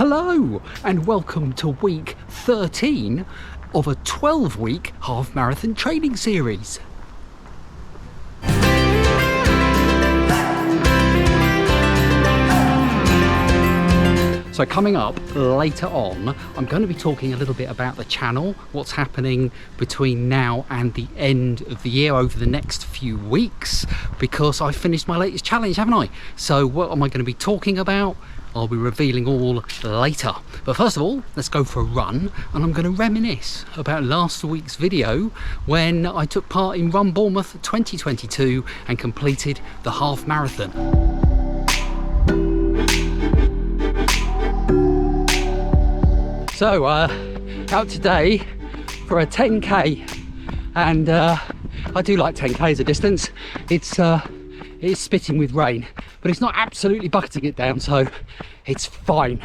Hello and welcome to week 13 of a 12-week half marathon training series. So coming up later on, I'm going to be talking a little bit about the channel, what's happening between now and the end of the year over the next few weeks, because I finished my latest challenge, haven't I? So what am I going to be talking about? I'll be revealing all later. But first of all, let's go for a run, and I'm going to reminisce about last week's video when I took part in Run Bournemouth 2022 and completed the half marathon. So out today for a 10k, and I do like 10k as a distance. It's spitting with rain, but it's not absolutely bucketing it down, so it's fine.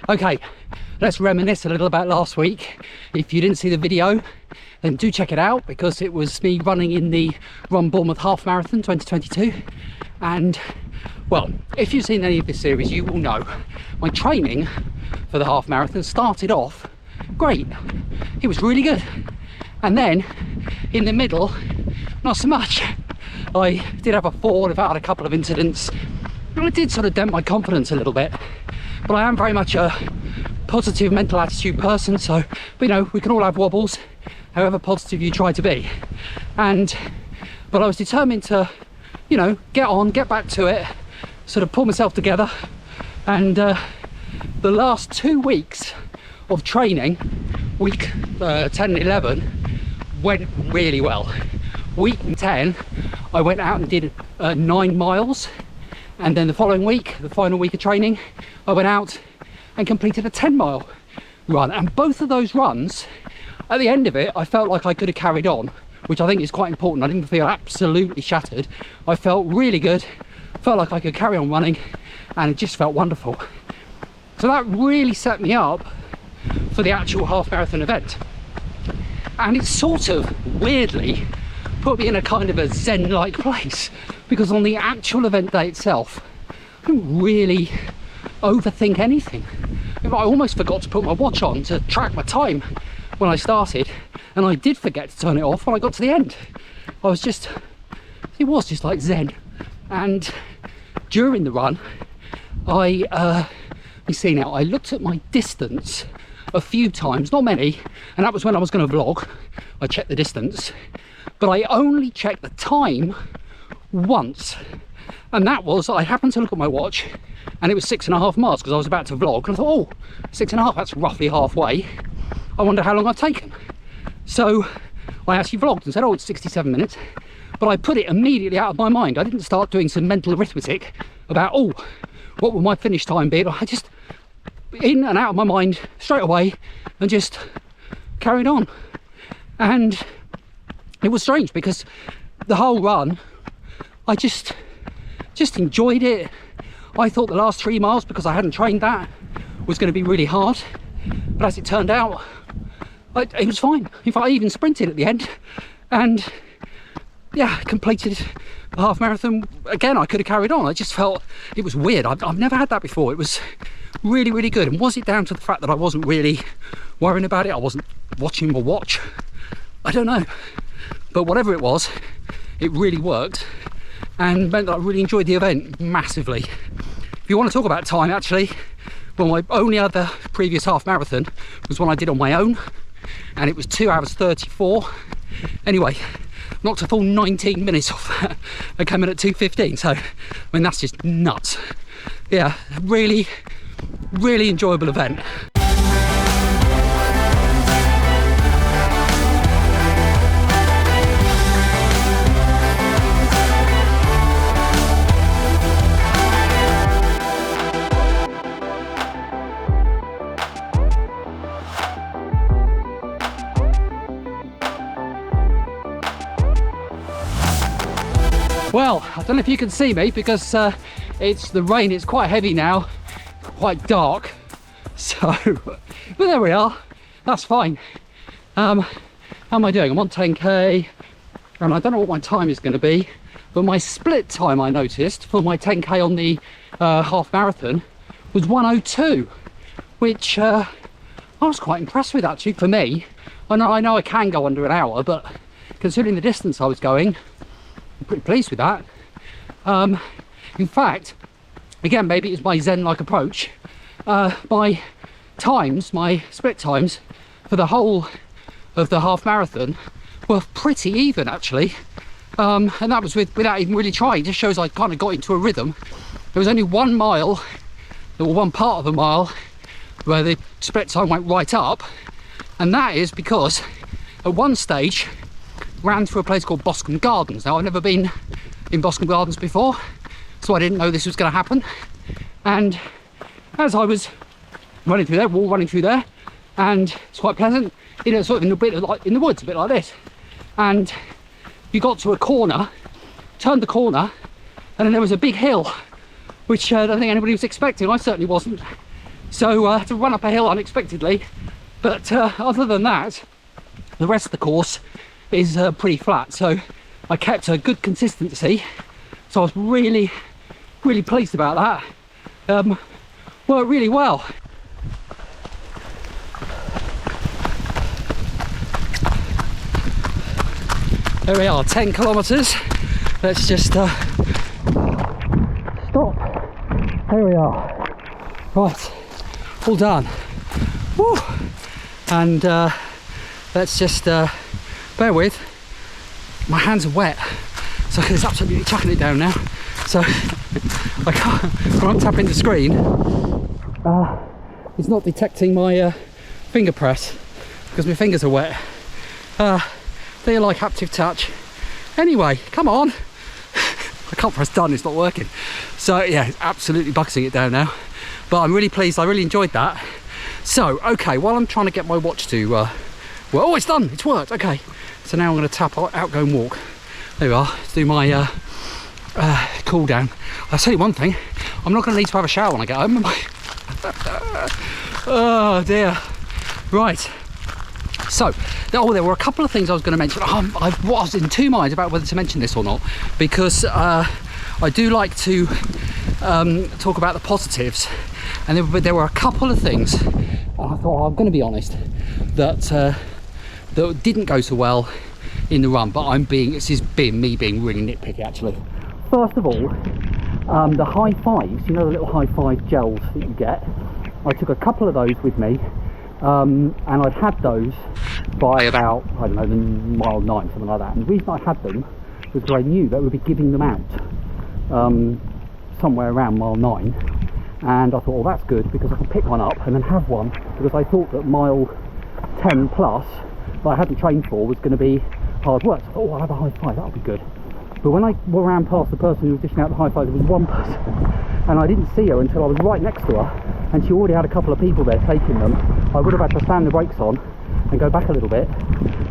Okay, let's reminisce a little about last week. If you didn't see the video, then do check it out, because it was me running in the Run Bournemouth Half Marathon 2022. And well, if you've seen any of this series, you will know my training for the half marathon started off great. It was really good, and then in the middle, not so much. I did have a fall, I've had a couple of incidents, and it did sort of dent my confidence a little bit. But I am very much a positive mental attitude person, so, but, you know, we can all have wobbles, however positive you try to be. But I was determined to, you know, get back to it, sort of pull myself together. And the last 2 weeks of training, week 10 and 11, went really well. Week 10, I went out and did 9 miles, and then the following week, the final week of training, I went out and completed a 10-mile run. And both of those runs, at the end of it, I felt like I could have carried on, which I think is quite important. I didn't feel absolutely shattered. I felt really good, felt like I could carry on running, and it just felt wonderful. So that really set me up for the actual half marathon event. And it sort of weirdly put me in a kind of a zen-like place, because on the actual event day itself, I didn't really overthink anything. I almost forgot to put my watch on to track my time when I started, and I did forget to turn it off when I got to the end. It was just like zen. And during the run, I looked at my distance a few times, not many, and that was when I was going to vlog. I checked the distance, but I only checked the time once, and that was, I happened to look at my watch and it was 6.5 miles, because I was about to vlog, and I thought, oh, 6.5, that's roughly halfway. I wonder how long I've taken. So I actually vlogged and said, oh, it's 67 minutes, but I put it immediately out of my mind. I didn't start doing some mental arithmetic about, oh, what will my finish time be? I just, in and out of my mind straight away, and just carried on. And it was strange, because the whole run, I just enjoyed it. I thought the last 3 miles, because I hadn't trained that, was going to be really hard, but as it turned out, it was fine. In fact, I even sprinted at the end, and yeah, completed the half marathon. Again, I could have carried on. I just felt it was weird. I've never had that before. It was really, really good. And was it down to the fact that I wasn't really worrying about it? I wasn't watching my watch? I don't know. But whatever it was, it really worked, and meant that I really enjoyed the event massively. If you want to talk about time, actually, well, my only other previous half marathon was one I did on my own, and it was 2 hours 34. Anyway, knocked a full 19 minutes off that. I came in at 2:15, so I mean, that's just nuts. Yeah, really, really enjoyable event. Well, I don't know if you can see me, because it's the rain, it's quite heavy now, quite dark, so, but there we are, that's fine. How am I doing? I'm on 10k, and I don't know what my time is going to be, but my split time, I noticed, for my 10k on the half marathon was 1:02, which I was quite impressed with actually for me. I know I can go under an hour, but considering the distance I was going, I'm pretty pleased with that. In fact, again, maybe it's my Zen-like approach. My split times for the whole of the half marathon were pretty even actually. And that was without even really trying. It just shows I kind of got into a rhythm. There was only 1 mile, or one part of a mile, where the split time went right up, and that is because at one stage ran through a place called Boscombe Gardens. Now, I've never been in Boscombe Gardens before, so I didn't know this was going to happen. And as I was running through there, and it's quite pleasant, you know, sort of in a bit of like in the woods, a bit like this. And you got to a corner, turned the corner, and then there was a big hill, which I don't think anybody was expecting. I certainly wasn't. So to run up a hill unexpectedly, but other than that, the rest of the course is pretty flat. So I kept a good consistency. So I was really, really pleased about that. Worked really well. There we are, 10 kilometres. Let's just stop. There we are. Right, all done. Woo! And let's just bear with. My hands are wet, so it's absolutely chucking it down now. So I can't, when I'm tapping the screen, it's not detecting my finger press because my fingers are wet. They like haptic touch. Anyway, come on. I can't press done, it's not working. So yeah, it's absolutely bucketing it down now. But I'm really pleased, I really enjoyed that. So, okay, while I'm trying to get my watch to, well, oh, it's done, it's worked, okay. So now I'm gonna tap outgoing walk. There we are, let's do my cool down. I'll tell you one thing, I'm not gonna need to have a shower when I get home, am I? Oh dear. Right. So, there were a couple of things I was going to mention. I was in two minds about whether to mention this or not, because I do like to talk about the positives, and there were a couple of things, and I thought, I'm going to be honest, that didn't go so well in the run, but this is me being really nitpicky actually. First of all, the high fives, you know, the little high five gels that you get, I took a couple of those with me. And I'd had those by about, I don't know, the mile 9, something like that. And the reason I had them was because I knew that we'd be giving them out somewhere around mile 9. And I thought, well, that's good because I can pick one up and then have one, because I thought that mile 10 plus that I hadn't trained for was going to be hard work. So I thought, oh, I'll have a high five, that'll be good. But when I ran past the person who was dishing out the high five, there was one person, and I didn't see her until I was right next to her, and she already had a couple of people there taking them. I would have had to slam the brakes on and go back a little bit,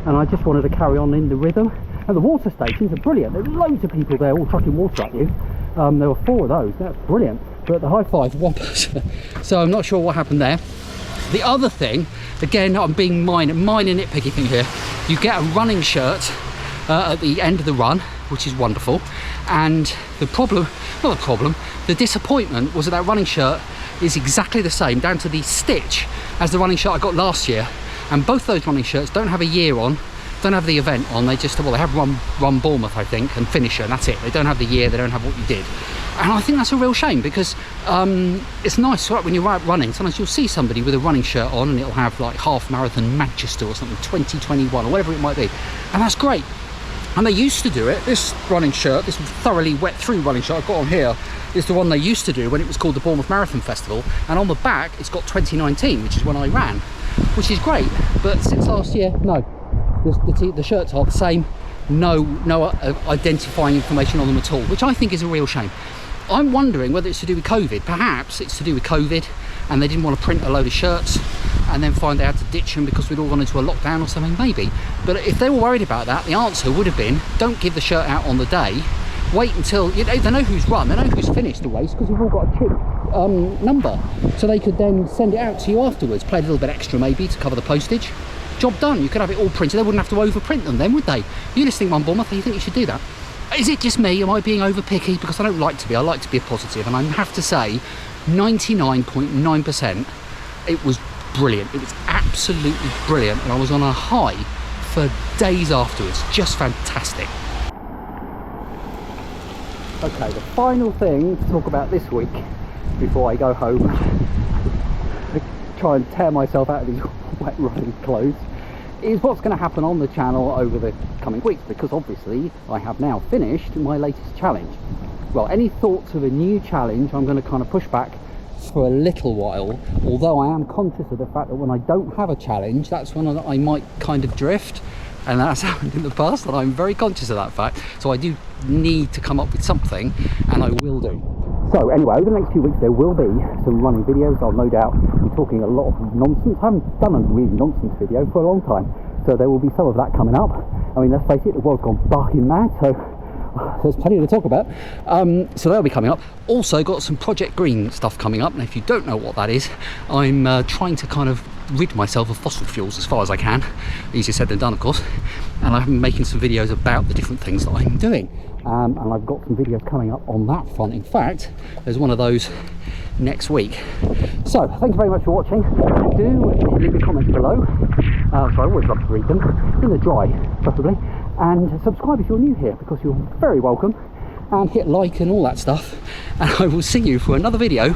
and I just wanted to carry on in the rhythm. And the water stations are brilliant. There's loads of people there all chucking water at you. There were 4 of those, that's brilliant. But the high five, one person. So I'm not sure what happened there. The other thing, again, I'm being minor nitpicky thing here. You get a running shirt at the end of the run, which is wonderful. And the disappointment was that running shirt is exactly the same, down to the stitch, as the running shirt I got last year. And both those running shirts don't have a year on, don't have the event on. They just, well, they have Run Bournemouth, I think, and Finisher, and that's it. They don't have the year, they don't have what you did. And I think that's a real shame, because it's nice, right, when you're out running, sometimes you'll see somebody with a running shirt on and it'll have like Half Marathon Manchester or something, 2021 or whatever it might be. And that's great. And they used to do it. This running shirt, this thoroughly wet through running shirt I've got on here, is the one they used to do when it was called the Bournemouth Marathon Festival. And on the back, it's got 2019, which is when I ran, which is great. But since last year, no. The shirts are the same. No identifying information on them at all, which I think is a real shame. I'm wondering whether it's to do with COVID. Perhaps it's to do with COVID, and they didn't want to print a load of shirts and then find they had to ditch them because we'd all gone into a lockdown or something, maybe. But if they were worried about that, the answer would have been, don't give the shirt out on the day. Wait until, they know who's run, they know who's finished the race, because we've all got a chip number. So they could then send it out to you afterwards, pay a little bit extra maybe to cover the postage. Job done. You could have it all printed. They wouldn't have to overprint them then, would they? You listening, Run Bournemouth, you think you should do that? Is it just me? Am I being over picky? Because I don't like to be. I like to be a positive, and I have to say 99.9% it was brilliant. It was absolutely brilliant, and I was on a high for days afterwards. Just fantastic. Okay, the final thing to talk about this week before I go home, try and tear myself out of these wet running clothes, is what's going to happen on the channel over the coming weeks, because obviously I have now finished my latest challenge. Well, any thoughts of a new challenge I'm going to kind of push back for a little while, although I am conscious of the fact that when I don't have a challenge, that's when I might kind of drift, and that's happened in the past, and I'm very conscious of that fact. So I do need to come up with something, and I will do. So anyway, over the next few weeks there will be some running videos. I'll no doubt be talking a lot of nonsense. I haven't done a really nonsense video for a long time, so there will be some of that coming up. I mean, let's face it, the world's gone barking mad, so there's plenty to talk about. So they'll be coming up. Also got some Project Green stuff coming up, and if you don't know what that is, I'm trying to kind of rid myself of fossil fuels as far as I can. Easier said than done, of course. And I'm making some videos about the different things that I'm doing. And I've got some videos coming up on that front. In fact, there's one of those next week. So thank you very much for watching. Do leave your comments below. So I always love to read them, in the dry preferably. And subscribe if you're new here, because you're very welcome. And hit like and all that stuff. And I will see you for another video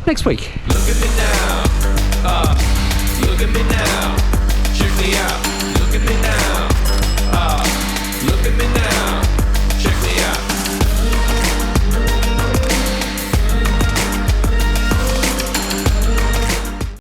next week. Look at me now. Look at me now. Check me out.